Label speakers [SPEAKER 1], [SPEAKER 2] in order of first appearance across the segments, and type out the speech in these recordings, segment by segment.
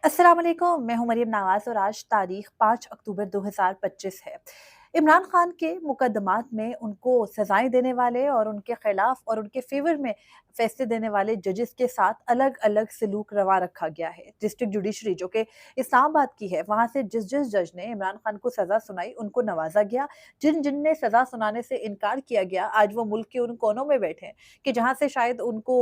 [SPEAKER 1] अस्सलाम वालेकुम, मैं हूँ मरियम नवाज़ और आज तारीख 5 अक्टूबर 2025 है। इमरान खान के मुकदमात में उनको सज़ाएँ देने वाले और उनके खिलाफ और उनके फ़ेवर में फ़ैसले देने वाले जजेस के साथ अलग-अलग सलूक रवा रखा गया है। डिस्ट्रिक्ट जुडिशरी जो कि इस्लामाबाद की है, वहाँ से जिस-जिस जज ने इमरान खान को सज़ा सुनाई, उनको नवाज़ा गया। जिन-जिन ने सज़ा सुनाने से इनकार किया गया, आज वो मुल्क के उन कोनों में बैठे हैं कि जहाँ से शायद उनको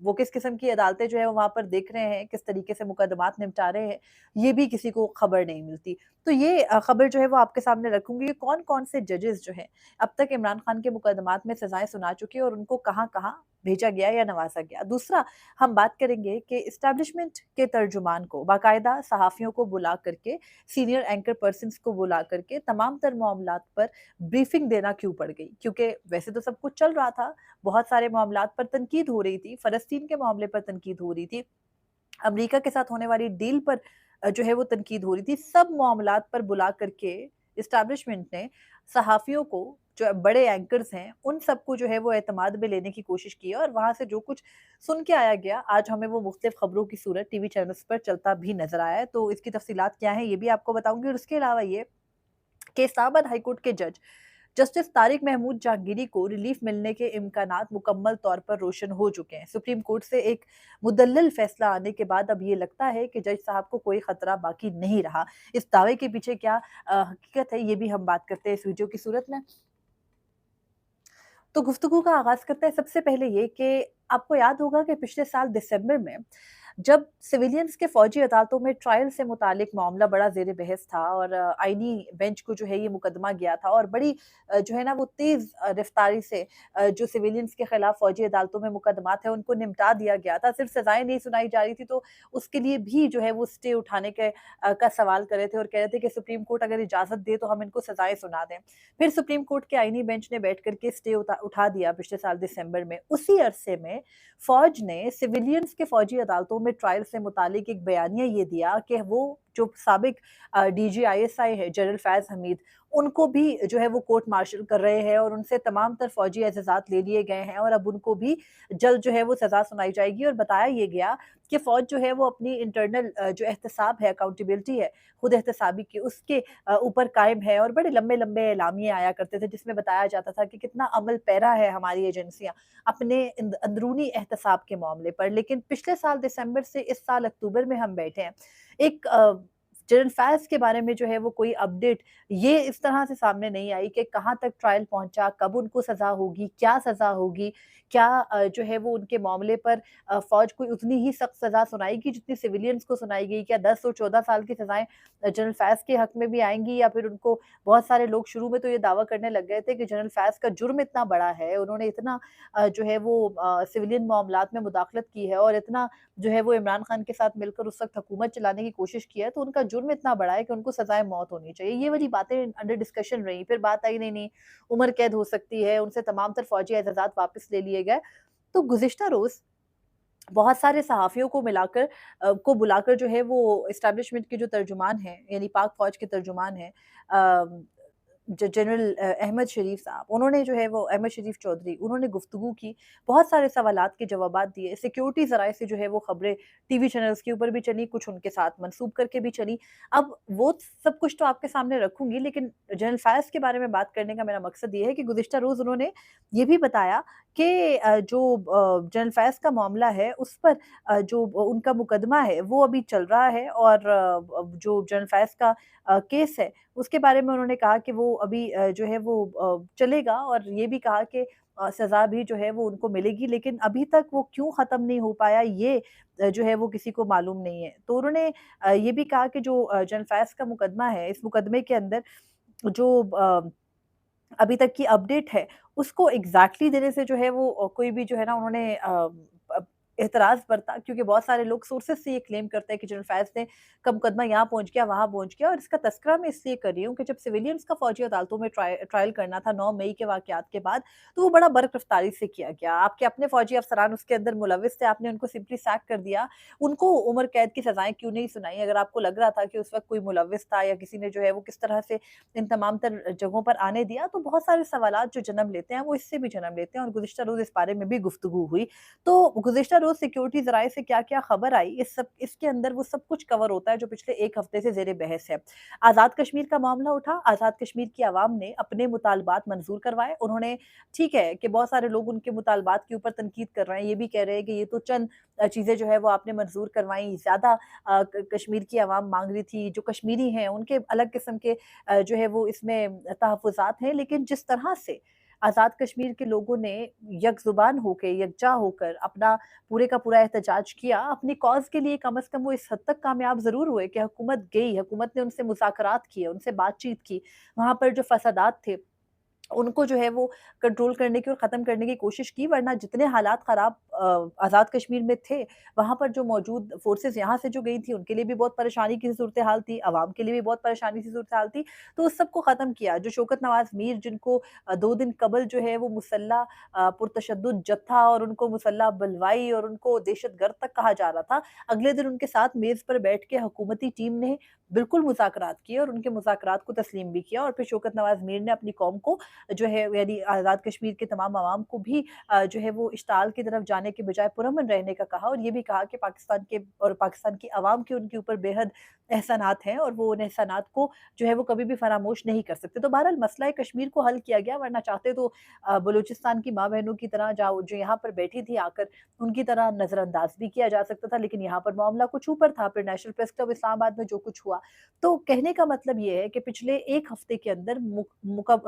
[SPEAKER 1] वो किस किस्म की अदालतें जो है वो वहाँ पर देख रहे हैं, किस तरीके से मुकदमात निपटा रहे हैं, ये भी किसी को खबर नहीं मिलती। तो ये खबर जो है वो आपके सामने रखूँगी कि कौन-कौन से जजेस जो हैं, अब तक इमरान खान के मुकदमात में सज़ाएँ सुना चुके हैं और उनको कहाँ-कहाँ भेजा गया या नवाज़ा गया। दूसरा, हम बात करेंगे कि एस्टेब्लिशमेंट के तर्जुमान को बाकायदा सहाफ़ियों को बुला करके, सीनियर एंकर पर्सन्स को बुला करके तमाम तर मामलात पर ब्रीफिंग देना क्यों पड़ गई? क्योंकि वैसे तो सब कुछ चल रहा था, बहुत सारे मामलात पर तनकीद हो रही थी, फ़लस्तीन के मामले पर तनकीद हो रही थी, अमेरिका के साथ होने वाली डील पर जो है वो तनकीद हो रही थी। सब मामलात पर बुला करके एस्टेब्लिशमेंट ने सहाफ़ियों को, जो बड़े एंकर्स हैं, उन सबको जो है वो एतमाद में लेने की कोशिश की है और वहाँ से जो कुछ सुन के आया गया, आज हमें वो मुख्तलिफ़ खबरों की सूरत टीवी चैनल्स पर चलता भी नज़र आया है। तो इसकी तफ़सीलात क्या हैं, ये भी आपको बताऊँगी और उसके अलावा ये कि इस्लामाबाद हाई कोर्ट के जज जस्टिस तारिक महमूद जहांगीरी को रिलीफ मिलने के इम्कानात मुकम्मल तौर पर रोशन हो चुके हैं। सुप्रीम कोर्ट से एक मुदल्लल फैसला आने के बाद अब ये लगता है कि जज साहब को कोई खतरा बाकी नहीं रहा। इस दावे के पीछे क्या हकीकत है, ये भी हम बात करते हैं इस वीडियो की सूरत में। तो गुफ्तगू का आगाज़ करते हैं सबसे पहले ये कि आपको याद होगा कि पिछले साल दिसंबर में जब सिविलियंस के फ़ौजी अदालतों में ट्रायल से मुतालिक मामला बड़ा ज़ेर बहस था और आईनी बेंच को जो है ये मुकदमा गया था और बड़ी जो है ना वो तेज़ रफ़्तारी से जो सिविलियंस के खिलाफ फ़ौजी अदालतों में मुकदमात हैं उनको निपटा दिया गया था। सिर्फ़ सज़ाएँ नहीं सुनाई जा रही थी, तो उसके लिए भी जो है वो स्टे उठाने के का सवाल कर रहे थे और कह रहे थे कि सुप्रीम कोर्ट अगर इजाज़त दे तो हम इनको सज़ाएँ सुना दें। फिर सुप्रीम कोर्ट के आईनी बेंच ने बैठ कर के स्टे उठा दिया पिछले साल दिसंबर में। उसी अरसे में फ़ौज ने सिविलियंस के फ़ौजी अदालतों में ट्रायल से मुतालिक एक बयानिया ये दिया कि वो जो साबिक डीजी आईएसआई है जनरल फैज़ हमीद, उनको भी जो है वो कोर्ट मार्शल कर रहे हैं और उनसे तमाम तर फ़ौजी एतज़ाज़ात ले लिए गए हैं और अब उनको भी जल्द जो है वो सज़ा सुनाई जाएगी और बताया ये गया कि फ़ौज जो है वो अपनी इंटरनल जो एहतसाब है, अकाउंटेबिलिटी है, खुद एहतसाबी की, उसके ऊपर कायम है और बड़े लंबे-लंबे एलामिये आया करते थे जिसमें बताया जाता था कि कितना अमल पैरा है हमारी एजेंसियाँ अपने अंदरूनी एहतसाब के मामले पर। लेकिन पिछले साल दिसंबर से इस साल अक्टूबर में हम बैठे हैं। एक जनरल फैज़ के बारे में जो है वो कोई अपडेट ये इस तरह से सामने नहीं आई कि कहाँ तक ट्रायल पहुँचा, कब उनको सज़ा होगी, क्या सज़ा होगी, क्या जो है वो उनके मामले पर फ़ौज कोई उतनी ही सख्त सज़ा सुनाएगी जितनी सिविलियंस को सुनाई गई? क्या 10 और 14 साल की सज़ाएँ जनरल फैज़ के हक़ में भी आएँगी या फिर उनको बहुत सारे लोग शुरू में तो ये दावा करने लग गए थे कि जनरल फैज़ का जुर्म इतना बड़ा है, उन्होंने इतना जो है वो सिविलियन मामलात में मुदाखलत की है और इतना जो है वो इमरान खान के साथ मिलकर उस वक़्त हुकूमत चलाने की कोशिश की है, तो उनका जुर्म इतना बड़ा है कि उनको सज़ाए मौत होनी चाहिए। ये वाली बातें अंडर डिस्कशन रहीं, फिर बात आई नहीं, उम्र कैद हो सकती है, उनसे तमाम तर फ़ौजी एतज़ाज़ात वापस ले लिए गए। तो गुज़िश्ता रोज़ बहुत सारे सहाफ़ियों को मिलाकर को बुलाकर जो है वो एस्टेब्लिशमेंट के जो तर्जुमान हैं, यानी पाक फ़ौज के तर्जुमान हैं, अ, जनरल अहमद शरीफ साहब, उन्होंने जो है वो अहमद शरीफ चौधरी, उन्होंने गुफ्तगू की, बहुत सारे सवालात के जवाबात दिए, सिक्योरिटी ज़राए से जो है वो खबरें टीवी चैनल्स के ऊपर भी चली, कुछ उनके साथ मंसूब करके भी चली। अब वो सब कुछ तो आपके सामने रखूँगी, लेकिन जनरल फ़ायज़ के बारे में बात करने का मेरा मकसद ये है कि गुज़िश्ता रोज़ उन्होंने ये भी बताया कि जो जनरल फैज़ का मामला है उस पर जो उनका मुकदमा है वो अभी चल रहा है और जो जनरल फैज़ का केस है उसके बारे में उन्होंने कहा कि वो अभी जो है वो चलेगा और ये भी कहा कि सज़ा भी जो है वो उनको मिलेगी, लेकिन अभी तक वो क्यों ख़त्म नहीं हो पाया ये जो है वो किसी को मालूम नहीं है। तो उन्होंने ये भी कहा कि जो जनरल फैज़ का मुकदमा है, इस मुकदमे के अंदर जो अभी तक की अपडेट है, उसको एग्ज़ैक्टली देने से जो है वो कोई भी जो है ना उन्होंने एतराज़ बरता, क्योंकि बहुत सारे लोग सोर्सेज़ से ये क्लेम करते हैं कि जनरल फैज़ ने का मुकदमा यहाँ पहुँच गया, वहाँ पहुँच गया और इसका तज़किरा मैं इसलिए कर रही हूँ कि जब सिविलियंस का फ़ौजी अदालतों में ट्रायल करना था 9 मई के वाक़यात के बाद, तो वो बड़ा बर्क रफ़्तारी से किया गया। आपके अपने फ़ौजी अफ़सरान उसके अंदर मुलव्विस थे, आपने उनको सिंपली सैक कर दिया। उनको उम्र कैद की सज़ाएँ क्यों नहीं सुनाई? अगर आपको लग रहा था कि उस वक़्त कोई मुलव्विस था या किसी ने जो है वो किस तरह से इन तमाम तर जगहों पर आने दिया, तो बहुत सारे सवालात जो जन्म लेते हैं, वो इससे भी जन्म लेते हैं और गुज़िश्ता रोज़ इस बारे में भी गुफ्तगू हुई। तो गुज़िश्ता रोज़ सिक्योरिटी ज़राए से क्या-क्या खबर आई, इसके अंदर वो सब कुछ कवर होता है जो पिछले 1 हफ्ते से ज़ेर बहस है। आज़ाद कश्मीर का मामला उठा, आज़ाद कश्मीर की आवाम ने अपने मुतालबात मंज़ूर करवाए। उन्होंने ठीक है कि बहुत सारे लोग उनके मुतालबात के ऊपर तनकीद कर रहे हैं, ये भी कह रहे हैं कि ये तो चंद चीज़ें जो है वो आपने मंज़ूर करवाई, ज़्यादा क कश्मीर की आवाम माँग रही थी, जो कश्मीरी हैं उनके अलग किस्म के जो है वो इसमें तहफ़्फ़ुज़ात हैं। लेकिन जिस तरह से आज़ाद कश्मीर के लोगों ने यकज़ुबान होके, यकजा होकर अपना पूरे का पूरा एहतजाज किया, अपनी कॉज़ के लिए कम से कम वो इस हद तक कामयाब ज़रूर हुए कि हुकूमत गई, हुकूमत ने उनसे मुज़ाकरात किए, उनसे बातचीत की। वहाँ पर जो फ़सादात थे उनको जो है वो कंट्रोल करने की और ख़त्म करने की कोशिश की, वरना जितने हालात ख़राब आज़ाद कश्मीर में थे, वहाँ पर जो मौजूद फ़ोर्सेज़ यहाँ से जो गई थी, उनके लिए भी बहुत परेशानी की सूरत-ए-हाल थी, अवाम के लिए भी बहुत परेशानी की सूरत-ए-हाल थी। तो उस सब को ख़त्म किया। जो शौकत नवाज़ मीर जिनको 2 दिन कबल जो है वो मुसल्ला पुरतशद्दुद जत्था और उनको मुसल्ला बलवाई और उनको दहशतगर्द तक कहा जा रहा था, अगले दिन उनके साथ मेज़ पर बैठ के हुकूमती टीम ने बिल्कुल मुज़ाकरात किए और उनके मुज़ाकरात को तस्लीम भी किया और फिर शौकत नवाज़ मीर ने अपनी कौम को जो है यानी आज़ाद कश्मीर के तमाम अवाम को भी जो है वो इश्ताल की तरफ जाने के बजाय पुरअमन रहने का कहा और ये भी कहा कि पाकिस्तान की अवाम के उनके ऊपर बेहद एहसानात हैं और वो उन एहसानात को जो है वो कभी भी फरामोश नहीं कर सकते। तो बहरहाल मसला कश्मीर को हल किया गया, वरना चाहते तो बलूचिस्तान की माँ-बहनों की तरह जाओ जो यहाँ पर बैठी थी आकर, उनकी तरह नज़रअंदाज भी किया जा सकता था, लेकिन यहाँ पर मामला कुछ ऊपर था। फिर नेशनल प्रेस क्लब इस्लामाबाद में जो कुछ हुआ, तो कहने का मतलब ये है कि पिछले 1 हफ्ते के अंदर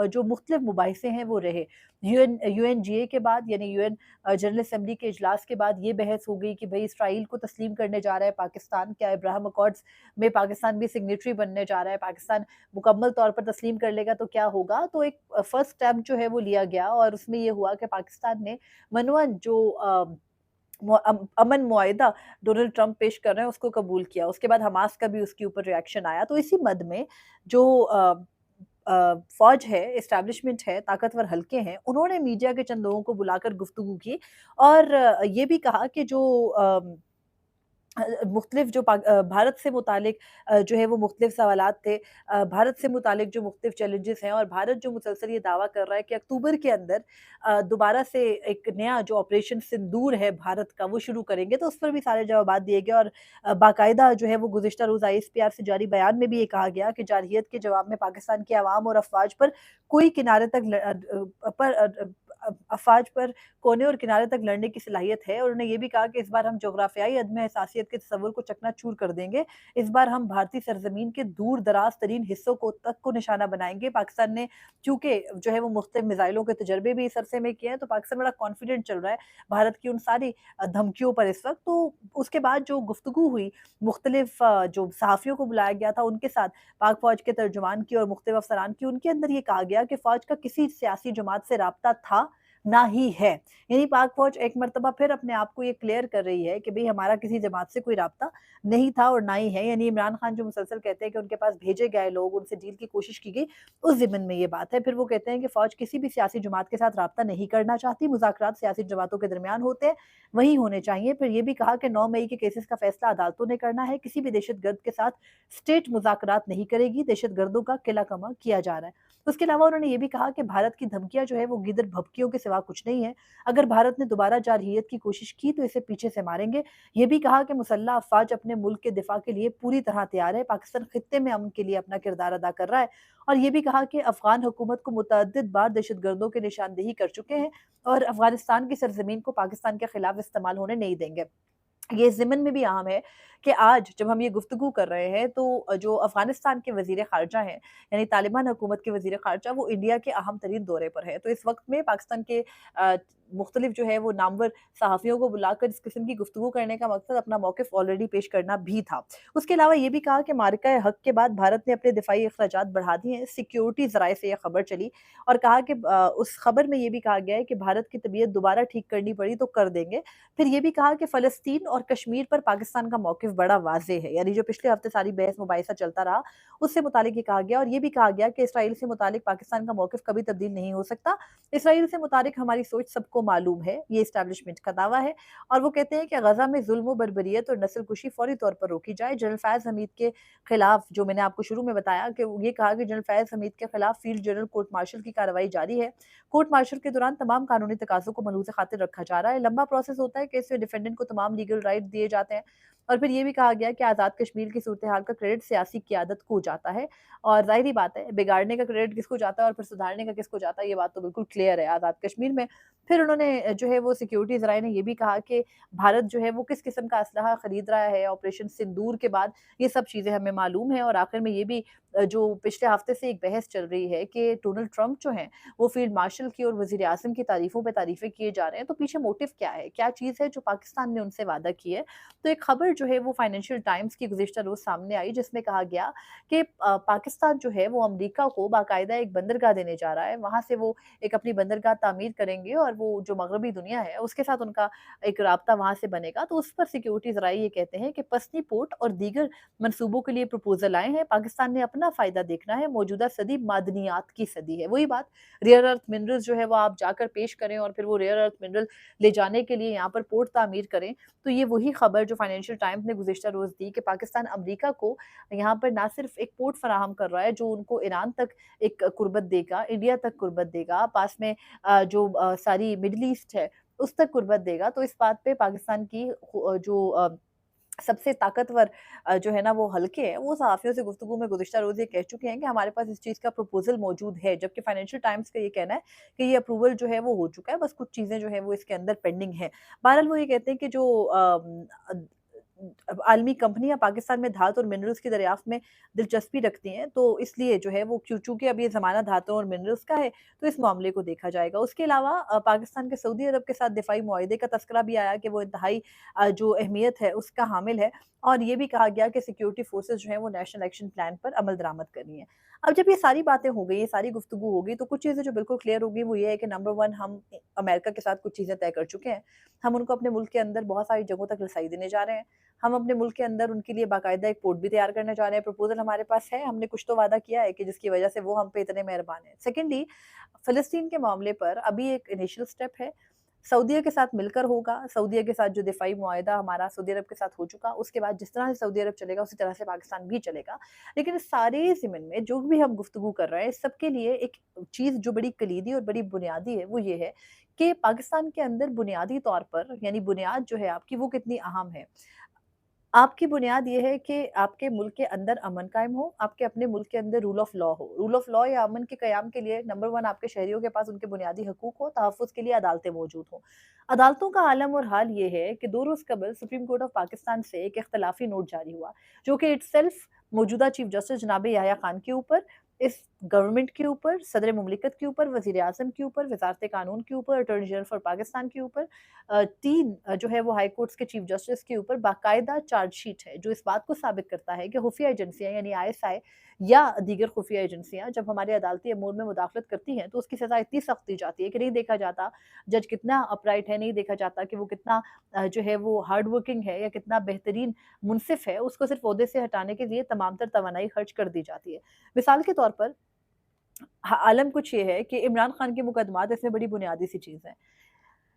[SPEAKER 1] जो मुख्तलिफ मुबाहिसे हैं वो रहे। यूएनजीए के बाद यानी यूएन जनरल असेंबली के इजलास के बाद ये बहस हो गई कि भई इसराइल को तस्लीम करने जा रहा है पाकिस्तान, क्या अब्राहम अकॉर्ड्स में पाकिस्तान भी सिग्नेटरी बनने जा रहा है, पाकिस्तान मुकम्मल तौर पर तस्लीम कर लेगा तो क्या होगा? तो एक फर्स्ट स्टेप जो है वो लिया गया और उसमें ये हुआ कि पाकिस्तान ने मनुअन जो अमन मुआहिदा डोनाल्ड ट्रंप पेश कर रहे हैं उसको कबूल किया। उसके बाद हमास का भी उसके ऊपर रिएक्शन आया। तो इसी मद में जो फ़ौज है, एस्टेब्लिशमेंट है, ताकतवर हल्के हैं, उन्होंने मीडिया के चंद लोगों को बुलाकर गुफ्तगू की और ये भी कहा कि जो मुख्तलिफ भारत से मुतालिक जो है वो मुख्तलिफ सवालात थे। भारत से मुतालिक जो मुख्तलिफ चैलेंजेस हैं और भारत जो मुसलसल ये दावा कर रहा है कि अक्टूबर के अंदर दोबारा से एक नया जो ऑपरेशन सिंदूर है भारत का वो शुरू करेंगे, तो उस पर भी सारे जवाबात दिए गए और बाकायदा जो है वो गुज़िश्ता रोज़ आईएसपीआर से जारी बयान में भी ये कहा गया कि जारहियत के जवाब में पाकिस्तान की अवाम और अफ़वाज पर कोई किनारे तक अफ़वाज पर कोने और किनारे तक लड़ने की सलाहियत है और उन्होंने ये भी कहा कि इस बार हम जोग्राफ़ियाई अदम हसासियत के तसव्वुर को चकनाचूर कर देंगे। इस बार हम भारतीय सरज़मीन के दूर-दराज़ तरीन हिस्सों को निशाना बनाएँगे। पाकिस्तान ने चूँकि जो है वो मुख्तलिफ मिज़ाइलों के तजर्बे भी इस अरसे में किए हैं, तो पाकिस्तान बड़ा कॉन्फिडेंट चल रहा है भारत की उन सारी धमकियों पर इस वक़्त। तो उसके बाद जो गुफ्तगू हुई, मुख्तलिफ जो सहाफ़ियों को बुलाया गया था उनके साथ, पाक फ़ौज के तर्जुमान की और मुख्तलिफ अफ़सरान की, उनके अंदर ये कहा गया कि फ़ौज का किसी सियासी जमात से राब्ता था, ना ही है। यानी पाक फ़ौज एक मर्तबा फिर अपने आप को ये क्लियर कर रही है कि भई हमारा किसी जमात से कोई राब्ता नहीं था और ना ही है। यानी इमरान खान जो मुसलसल कहते हैं कि उनके पास भेजे गए लोग, उनसे डील की कोशिश की गई, उस ज़िम्न में ये बात है। फिर वो कहते हैं कि फ़ौज किसी भी सियासी जमात के साथ राब्ता नहीं करना चाहती, मुज़ाकरात सियासी जमातों के दरमियान होते हैं, वहीं होने चाहिए। फिर ये भी कहा कि 9 मई के केसेज़ का फ़ैसला अदालतों ने करना है, किसी भी दहशतगर्द के साथ स्टेट मुज़ाकरात नहीं करेगी, दहशतगर्दों का किला-कमा किया जा रहा है। उसके अलावा उन्होंने ये भी कहा कि भारत की धमकियाँ जो है वो गीदड़-भभकियों के सिवा कुछ नहीं है। अगर भारत ने दोबारा जारहियत की कोशिश की तो इसे पीछे से मारेंगे। ये भी कहा कि मुसल्लह अफ़वाज अपने मुल्क के दिफ़ा के लिए पूरी तरह तैयार है। पाकिस्तान खित्ते में अमन के लिए अपना किरदार अदा कर रहा है और ये भी कहा कि अफ़गान हुकूमत को मुतअद्दिद बार दहशतगर्दों की निशानदेही कर चुके हैं और अफ़गानिस्तान की सरज़मीन को पाकिस्तान के खिलाफ इस्तेमाल होने नहीं देंगे। ये इस ज़िमन में भी अहम है कि आज जब हम ये गुफ्तगू कर रहे हैं तो जो अफ़गानिस्तान के वज़ीर ख़ारिजा हैं, यानी तालिबान हुकूमत के वज़ीर ख़ारिजा वो इंडिया के अहम तरीन दौरे पर हैं। तो इस वक़्त में पाकिस्तान के मुख्तलिफ जो है वो नामवर सहाफ़ियों को बुलाकर इस किस्म की गुफ्तगू करने का मकसद अपना मौक़िफ़ ऑलरेडी पेश करना भी था। उसके अलावा ये भी कहा कि मारिका-ए-हक़ के बाद भारत ने अपने दिफ़ाई अख़राजात बढ़ा दिए हैं। सिक्योरिटी ज़राए से ये खबर चली और कहा कि उस खबर में ये भी कहा गया है कि भारत की तबीयत दोबारा ठीक करनी पड़ी तो कर देंगे। फिर ये भी कहा कि फ़लस्तीन और कश्मीर पर पाकिस्तान का मौक़िफ़ मौक़िफ़ बड़ा वाज़ेह है। यानी जो पिछले हफ़्ते सारी बहस-मुबाहिसा चलता रहा, उससे मुतालिक ये कहा गया और ये भी कहा गया कि इसराइल से मुतालिक पाकिस्तान का मौक़िफ़ कभी तब्दील नहीं हो सकता। इसराइल से मुतालिक हमारी सोच सबको मालूम है, ये एस्टेब्लिशमेंट का दावा है और वो कहते हैं कि गज़ा में ज़ुल्म, बर्बरियत और नस्लकुशी फ़ौरी तौर पर रोकी जाए। जनरल फ़ैज़ हमीद के खिलाफ जो मैंने आपको शुरू में बताया कि ये कहा कि जनरल फ़ैज़ हमीद के खिलाफ फ़ील्ड जनरल कोर्ट मार्शल की कार्रवाई जारी है। कोर्ट मार्शल के दौरान तमाम कानूनी तकाज़ों को मलहूज़ खातिर रखा जा रहा है। लंबा प्रोसेस होता है कि इसमें डिफेंडेंट को तमाम लीगल राइट दिए जाते हैं और फिर ये भी कहा गया कि आज़ाद कश्मीर की सूरत-ए-हाल का क्रेडिट सियासी क़यादत को जाता है और ज़ाहिर-सी बात है, बिगाड़ने का क्रेडिट किसको जाता है और फिर सुधारने का किसको जाता है, ये बात तो बिल्कुल क्लियर है आज़ाद कश्मीर में। फिर उन्होंने जो है वो सिक्योरिटी ज़राए ने ये भी कहा कि भारत जो है वो किस किस्म का असलहा खरीद रहा है ऑपरेशन सिंदूर के बाद, ये सब चीज़ें हमें मालूम हैं और आखिर में ये भी जो पिछले हफ्ते से एक बहस चल रही है कि डोनाल्ड ट्रंप जो हैं, वो फील्ड मार्शल की और वज़ीर-ए-आज़म की तारीफ़ों पे तारीफ़ें किए जा रहे हैं, तो पीछे मोटिव क्या है? क्या चीज़ है जो पाकिस्तान ने उनसे वादा की है? तो एक खबर जो है वो फाइनेंशियल टाइम्स की गुज़िश्ता रोज़ सामने आई जिसमें कहा गया कि पाकिस्तान जो है वो अमेरिका को बाकायदा एक बंदरगाह देने जा रहा है। वहाँ से वो एक अपनी बंदरगाह तामीर करेंगे और वो जो मगरबी दुनिया है, उसके साथ उनका एक राब्ता वहाँ से बनेगा। तो उस पर सिक्योरिटी ज़राए ये कहते हैं कि पसनी पोर्ट और दीगर मंसूबों के लिए प्रपोज़ल आए हैं। पाकिस्तान ने अपना फ़ायदा देखना है, मौजूदा सदी मादनियात की सदी है। वही बात रेयर अर्थ मिनरल्स जो है वो आप जाकर पेश करें और फिर वो रेयर अर्थ मिनरल ले जाने के लिए यहाँ पर पोर्ट तामीर करें। तो ये वही खबर जो फाइनेंशियल टाइम्स ने गुज़िश्ता रोज़ दी कि पाकिस्तान अमेरिका को यहाँ पर ना सिर्फ़ एक पोर्ट फराहम कर रहा है जो उनको ईरान तक एक कुर्बत देगा, इंडिया तक कुर्बत देगा, पास में सारी मिडल ईस्ट है, उस तक कुर्बत देगा। तो इस बात पे पाकिस्तान की सबसे ताकतवर जो है ना वो हल्के हैं, वो सहाफ़ियों से गुफ्तगू में गुज़िश्ता रोज़ ये कह चुके हैं कि हमारे पास इस चीज़ का प्रपोज़ल मौजूद है, जबकि फाइनेंशियल टाइम्स का ये कहना है कि ये अप्रूवल जो है वो हो चुका है, बस कुछ चीज़ें जो हैं वो इसके अंदर पेंडिंग हैं। बहरहाल वो ये कहते हैं कि जो आलमी कंपनियाँ पाकिस्तान में धातु और मिनरल्स की दरियाफ़्त में दिलचस्पी रखती हैं, तो इसलिए जो है वो चूँकि अब ये ज़माना धातुओं और मिनरल्स का है, तो इस मामले को देखा जाएगा। उसके अलावा पाकिस्तान के सऊदी अरब के साथ दिफ़ाई मुआहदे का तज़किरा भी आया कि वो इंतहाई जो अहमियत है उसका हामिल है और ये भी कहा गया कि सिक्योरिटी फ़ोर्सेस जो हैं वो नेशनल एक्शन प्लान पर अमल दरामद कर रही हैं। अब जब ये सारी बातें हो गई, ये सारी गुफ्तगू हो गई, तो कुछ चीज़ें जो बिल्कुल क्लियर हो गई वो ये है कि नंबर 1 हम अमेरिका के साथ कुछ चीज़ें तय कर चुके हैं। हम उनको अपने मुल्क के अंदर बहुत सारी जगहों तक रसाई देने जा रहे हैं। हम अपने मुल्क के अंदर उनके लिए बाकायदा एक पोर्ट भी तैयार करने जा रहे हैं, प्रपोज़ल हमारे पास है, हमने कुछ तो वादा किया है कि जिसकी वजह से वो हम पे इतने मेहरबान हैं। सेकंडली फ़लस्तीन के मामले पर अभी एक इनिशियल स्टेप है, सऊदीया के साथ मिलकर होगा, सऊदीया के साथ जो दिफ़ाई मुआहदा हमारा सऊदी अरब के साथ हो चुका, उसके बाद जिस तरह से सऊदी अरब चलेगा, उसी तरह से पाकिस्तान भी चलेगा। लेकिन इस सारे ज़िमन में जो भी हम गुफ्तगू कर रहे हैं, इस सब के लिए एक चीज़ जो बड़ी कलीदी और बड़ी बुनियादी है, वो ये है कि पाकिस्तान के अंदर बुनियादी तौर पर यानी बुनियाद जो है आपकी, वो कितनी अहम है। आपकी बुनियाद ये है कि आपके मुल्क के अंदर अमन कायम हो, आपके अपने मुल्क के अंदर रूल ऑफ़ लॉ हो। रूल ऑफ़ लॉ या अमन के कयाम के लिए नंबर 1 आपके शहरियों के पास उनके बुनियादी हकूक़ हो, तहफ़्फ़ुज़ के लिए अदालतें मौजूद हों। अदालतों का आलम और हाल ये है कि 2 रोज़ कबल सुप्रीम कोर्ट ऑफ़ पाकिस्तान से एक इख्तिलाफ़ी नोट जारी हुआ, जो कि इटसेल्फ़ मौजूदा चीफ़ जस्टिस जनाब याह्या खान के ऊपर, इस गवर्नमेंट के ऊपर, सदर मुमलिकत के ऊपर, वज़ीर-ए-आज़म के ऊपर, वज़ारत-ए-कानून के ऊपर, अटॉर्नी जनरल फॉर पाकिस्तान के ऊपर 3 जो है वो हाई कोर्ट्स के चीफ जस्टिस के ऊपर बाकायदा चार्जशीट है, जो इस बात को साबित करता है कि खुफिया एजेंसियाँ यानी आईएसआई या दीगर खुफिया एजेंसियाँ जब हमारे अदालती अमूर में मुदाखलत करती हैं, तो उसकी सज़ा इतनी सख्त दी जाती है कि नहीं देखा जाता जज कितना अपराइट है, नहीं देखा जाता कि वो कितना जो है वो हार्ड वर्किंग है या कितना बेहतरीन मुनसिफ है, उसको सिर्फ़ ओहदे से हटाने के लिए तमाम तर तवानाई खर्च कर दी जाती है। मिसाल के तौर पर आलम कुछ ये है कि इमरान खान के मुकदमात इसमें बड़ी बुनियादी सी चीज़ है।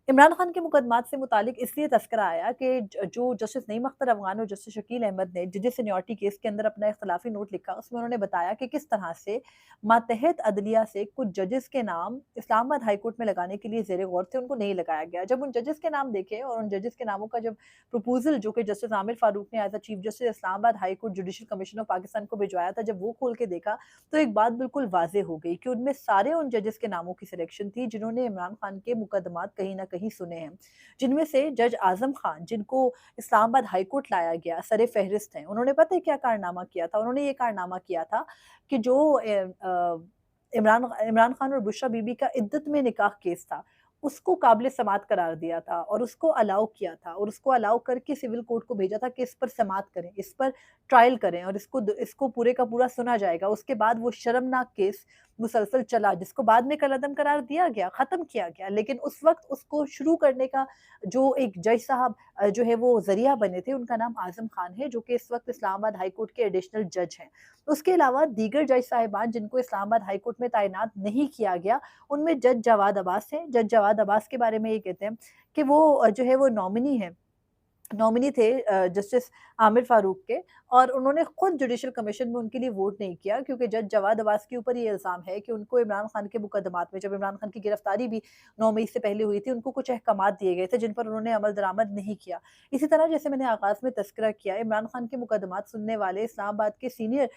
[SPEAKER 1] इमरान खान के मुकदमात से मुतालिक इसलिए तज़किरा आया कि जो जस्टिस नईम अख्तर अफ़गान और जस्टिस शकील अहमद ने जज सीनियरिटी केस के अंदर अपना इख्तिलाफ़ी नोट लिखा, उसमें उन्होंने बताया कि किस तरह से मातहत अदलिया से कुछ जजेस के नाम इस्लामाबाद हाई कोर्ट में लगाने के लिए ज़ेर गौर थे, उनको नहीं लगाया गया। जब उन जजेस के नाम देखे और उन जजेस के नामों का जब प्रपोज़ल जो कि जस्टिस आमिर फ़ारूक ने as a chief justice Islamabad high court judicial commission of Pakistan को भिजवाया था, जब वो खोल के देखा, तो एक बात बिल्कुल वाज़ेह हो गई कि उनमें सारे उन जजेस के नामों की सिलेक्शन थी, जिन्होंने इमरान खान के मुकदमात कहीं न कहीं सुने हैं। जिनमें से जज आज़म खान, जिनको इस्लामाबाद हाई कोर्ट लाया गया, सर-ए-फ़हरिस्त हैं। उन्होंने पता है क्या कारनामा किया था? उन्होंने ये कारनामा किया था कि जो इमरान इमरान खान और बुशरा बीबी का इद्दत में निकाह केस था, उसको काबिल समाअत करार दिया था और उसको अलाउ किया था और उसको अलाउ करके सिविल कोर्ट को भेजा था कि इस पर समाअत करें, इस पर ट्रायल करें और इसको पूरे का पूरा सुना जाएगा। उसके बाद वो शर्मनाक केस मुसलसल चला, जिसको बाद में कलअदम करार दिया गया, खत्म किया गया। लेकिन उस वक़्त उसको शुरू करने का जो एक जज साहब जो है वो ज़रिया बने थे, उनका नाम आज़म खान है, जो कि इस वक़्त इस्लामाबाद हाई कोर्ट के एडिशनल जज हैं। उसके अलावा दीगर जज साहिबान जिनको इस्लामाबाद हाई कोर्ट में तैनात नहीं किया गया, उनमें जज जवाद अब्बास हैं। जज जवाद अब्बास के बारे में ये कहते हैं कि वो जो है वो नॉमिनी थे जस्टिस आमिर फारूक के, और उन्होंने खुद जुडिशियल कमीशन में उनके लिए वोट नहीं किया, क्योंकि जज जवाद अब्बास के ऊपर ये इल्ज़ाम है कि उनको इमरान खान के मुकदमात में, जब इमरान खान की गिरफ्तारी भी 9 मई से पहले हुई थी, उनको कुछ अहकामात दिए गए थे जिन पर उन्होंने अमल दरामद नहीं किया। इसी तरह जैसे मैंने आगाज़ में तज़किरा किया, इमरान खान के मुकदमात सुनने वाले इस्लामाबाद के सीनियर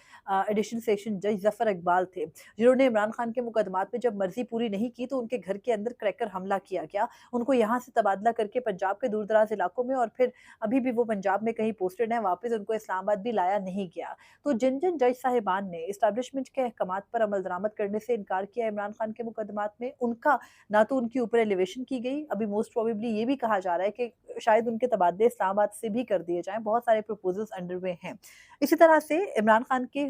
[SPEAKER 1] एडिशनल सेशन जज ज़फ़र इकबाल थे, जिन्होंने इमरान खान के मुकदमात में जब मर्ज़ी पूरी नहीं की तो उनके घर के अंदर क्रैकर हमला किया गया। उनको यहाँ से तबादला करके पंजाब के दूर-दराज़ इलाकों में, और फिर अभी भी वो पंजाब में कहीं पोस्टेड हैं, वापस उनको इस्लामाबाद भी लाया नहीं गया। तो जिन-जिन जज साहिबान ने एस्टेब्लिशमेंट के अहकामात पर अमल दरामद करने से इनकार किया इमरान खान के मुकदमात में, उनका ना तो उनके ऊपर एलिवेशन की गई, अभी मोस्ट प्रोबेबली ये भी कहा जा रहा है कि शायद उनके तबादले इस्लामाबाद से भी कर दिए जाएँ, बहुत सारे प्रपोज़ल्स अंडर वे हैं। इसी तरह से इमरान खान के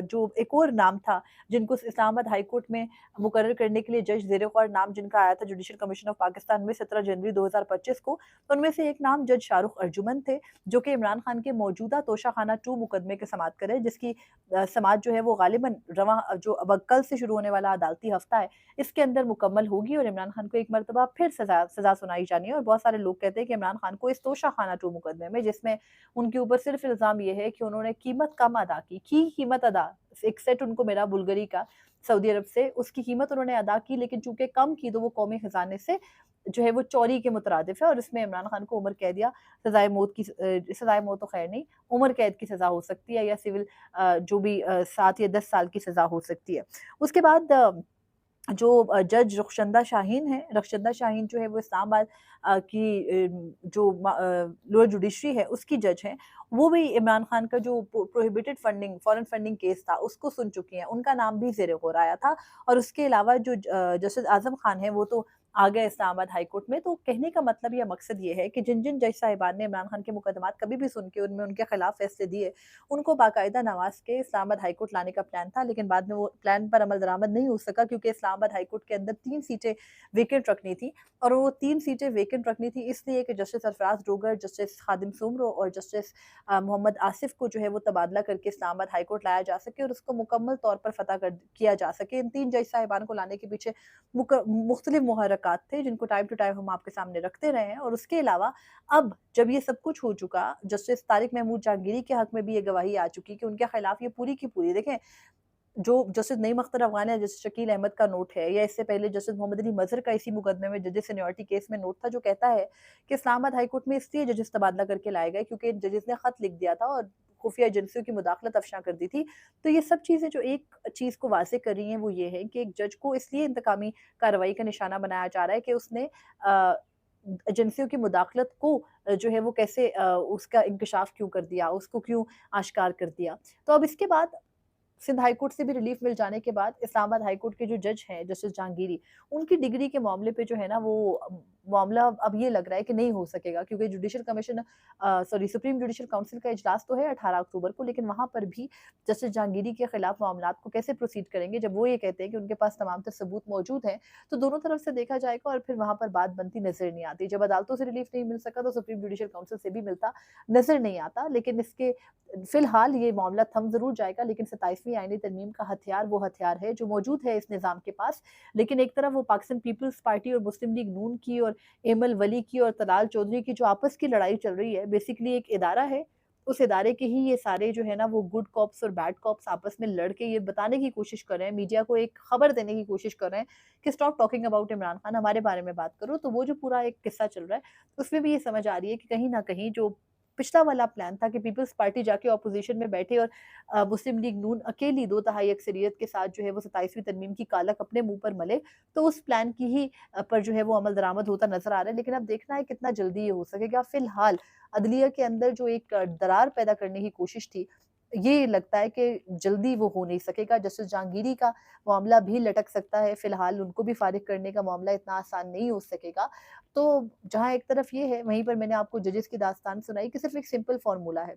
[SPEAKER 1] जो एक और नाम था, जिनको इस्लामाबाद हाई कोर्ट में मुकर्रर करने के लिए जज ज़ेर-ए-ग़ौर नाम जिनका आया था जुडिशियल कमीशन ऑफ पाकिस्तान में 17 जनवरी 2025 को, उनमें से एक नाम जज शाहरुख अर्जुमन थे, जो कि इमरान खान के मौजूदा तोशाखाना 2 मुकदमे के समाअत करें, जिसकी समाअत जो है वो ग़ालिबन रवां जो अब कल से शुरू होने वाला अदालती हफ़्ता है, इसके अंदर मुकम्मल होगी और इमरान खान को एक मर्तबा फिर सज़ा सुनाई जानी है। और बहुत सारे लोग कहते हैं कि इमरान खान को इस तोशाखाना 2 मुकदमे में, जिसमें उनके ऊपर सिर्फ़ इल्ज़ाम ये है कि उन्होंने कीमत कम अदा की कीमत अदा, एक सेट उनको मिला बुल्गारी का सऊदी अरब से, उसकी कीमत उन्होंने अदा की, लेकिन चूँकि कम की तो वो कौमी ख़ज़ाने से जो है वो चोरी के मुतरादिफ है, और इसमें इमरान खान को उम्र कैद या सज़ाए मौत तो ख़ैर नहीं, उम्र कैद की सज़ा हो सकती है, या सिविल जो भी 7 या 10 साल की सज़ा हो सकती है। उसके बाद जो जज रखचंदा शाहीन हैं, रखचंदा शाहीन जो है वो इस्लामाबाद की जो लोअर जुडिशरी है उसकी जज हैं, वो भी इमरान खान का जो prohibited funding, foreign funding case था उसको सुन चुकी हैं, उनका नाम भी ज़ेर-ए-ग़ौर आया था। और उसके अलावा जो जस्टिस आज़म खान हैं, वो तो आ गए इस्लामाबाद हाई कोर्ट में। तो कहने का मतलब या मकसद ये है कि जिन-जिन जज साहिबान ने इमरान खान के मुकदमात कभी भी सुन के उनमें उनके खिलाफ फैसले दिए, उनको बाकायदा नवाज़ के इस्लामाबाद हाई कोर्ट लाने का प्लान था, लेकिन बाद में वो प्लान पर अमल दरामद नहीं हो सका, क्योंकि इस्लामाबाद हाई कोर्ट के अंदर 3 सीटें वेकेंट रखनी थी, और वो 3 सीटें वेकेंट रखनी थी इसलिए कि जस्टिस सरफराज डोगर, जस्टिस खादिम सुमरो और जस्टिस मोहम्मद आसिफ को जो है वो तबादला करके इस्लामाबाद हाई कोर्ट लाया जा सके और उसको मुकम्मल तौर पर फ़तह किया जा सके। इन 3 जज साहिबान को लाने के पीछे मुख्तलिफ मुहर्रकात थे, जिनको टाइम टू टाइम हम आपके सामने रखते रहे हैं। और उसके अलावा अब जब ये सब कुछ हो चुका, जस्टिस तारिक महमूद जहांगीरी के हक में भी ये गवाही आ चुकी कि उनके खिलाफ ये पूरी की पूरी, देखें, जो जस्टिस नईम अख्तर अफ़गान या जस्टिस शकील अहमद का नोट है, या इससे पहले जस्टिस मोहम्मद अली मज़हर का इसी मुकदमे में जजेस सीनियरिटी केस में नोट था, जो कहता है कि इस्लामाबाद हाई कोर्ट में इसलिए जजेस तबादला करके लाए गए क्योंकि इन जजेस ने खत लिख दिया था और खुफिया एजेंसियों की मुदाखलत अफ़शा कर दी थी। तो ये सब चीज़ें जो एक चीज़ को वाज़ेह कर रही हैं वो ये है कि एक जज को इसलिए इंतकामी कार्रवाई का निशाना बनाया जा रहा है कि उसने अ, एजेंसियों की मुदाखलत को जो है वो कैसे उसका इंकशाफ क्यों कर दिया, उसको क्यों आश्कार कर दिया। तो अब इसके बाद सिंध हाई कोर्ट से भी रिलीफ मिल जाने के बाद इस्लामाबाद हाई कोर्ट के जो जज हैं जस्टिस जहांगीरी, उनकी डिग्री के मामले पे जो है ना वो मामला अब ये लग रहा है कि नहीं हो सकेगा, क्योंकि judicial commission supreme judicial council का इजलास तो है 18 अक्टूबर को, लेकिन वहाँ पर भी जस्टिस जहांगीरी के खिलाफ मामलात को कैसे प्रोसीड करेंगे जब वो ये कहते हैं कि उनके पास तमाम तर सबूत मौजूद हैं। तो दोनों तरफ से देखा जाएगा और फिर वहाँ पर बात बनती नजर नहीं आती। जब अदालतों से रिलीफ नहीं मिल सका तो सुप्रीम जुडिशियल काउंसिल से भी मिलता नजर नहीं आता। लेकिन इसके फिलहाल ये मामला थम ज़रूर जाएगा, लेकिन 27वीं आईनी तरमीम का हथियार वो हथियार है जो मौजूद है इस निज़ाम के पास। लेकिन एक तरफ वो पाकिस्तान पीपल्स पार्टी और मुस्लिम लीग नून की और एमल वली की और तलाल चौधरी की जो आपस की लड़ाई चल रही है, बेसिकली एक इदारा है, उस इदारे के ही ये सारे जो है ना वो गुड कॉप्स और बैड कॉप्स आपस में लड़ के ये बताने की कोशिश कर रहे हैं, मीडिया को एक खबर देने की कोशिश कर रहे हैं कि stop talking about Imran Khan, हमारे बारे में बात करो। तो वो जो पूरा एक किस्सा चल रहा है, उसमें भी ये समझ आ रही है कि कहीं न कहीं जो पिछला वाला प्लान था कि पीपल्स पार्टी जाके ऑपोज़िशन में बैठे और मुस्लिम लीग नून अकेली 2 तिहाई अक्सरियत के साथ जो है वो 27वीं तरमीम की कालक अपने मुँह पर मले, तो उस प्लान की ही पर जो है वो अमल दरामद होता नज़र आ रहा है। लेकिन अब देखना है कितना जल्दी ये हो सकेगा। फ़िलहाल अदलिया के अंदर जो एक दरार पैदा करने की कोशिश थी, ये लगता है कि जल्दी वो हो नहीं सकेगा। जस्टिस जहांगीरी का मामला भी लटक सकता है, फिलहाल उनको भी फ़ारिग करने का मामला इतना आसान नहीं हो सकेगा। तो जहाँ एक तरफ ये है, वहीं पर मैंने आपको जजेस की दास्तान सुनाई कि सिर्फ़ एक सिंपल फ़ॉर्मूला है।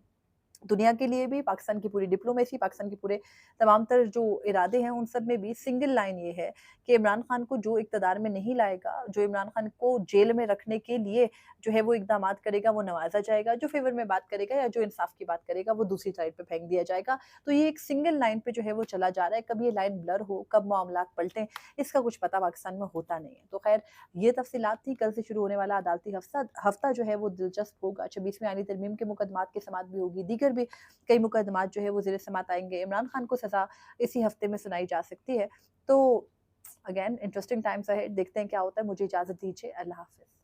[SPEAKER 1] दुनिया के लिए भी, पाकिस्तान की पूरी डिप्लोमेसी, पाकिस्तान के पूरे तमाम तर जो इरादे हैं, उन सब में भी सिंगल लाइन ये है कि इमरान खान को जो इक़्तिदार में नहीं लाएगा, जो इमरान खान को जेल में रखने के लिए जो है वो इक़दामात करेगा, वो नवाज़ा जाएगा, जो फ़ेवर में बात करेगा या जो इंसाफ़ की बात करेगा, वो दूसरी साइड पे फेंक दिया जाएगा। तो ये एक सिंगल लाइन पे जो है वो चला जा रहा है, कब ये लाइन ब्लर हो, कब मामलात पलटें, इसका कुछ पता पाकिस्तान में होता नहीं है। तो ख़ैर, ये तफ़सीलात थी, कल से शुरू होने वाला अदालती हफ़्ता हफ़्ता जो है वो दिलचस्प होगा। 26वीं आईनी तरमीम के मुकदमात की समाअत भी होगी, दीगर भी कई मुकदमात जो है वो ज़ेर समाअत आएँगे। इमरान खान को सज़ा इसी हफ़्ते में सुनाई जा सकती है। तो अगेन इंटरेस्टिंग टाइम्स अहेड, देखते हैं क्या होता है। मुझे इजाज़त दीजिए। अल्लाह हाफ़िज़।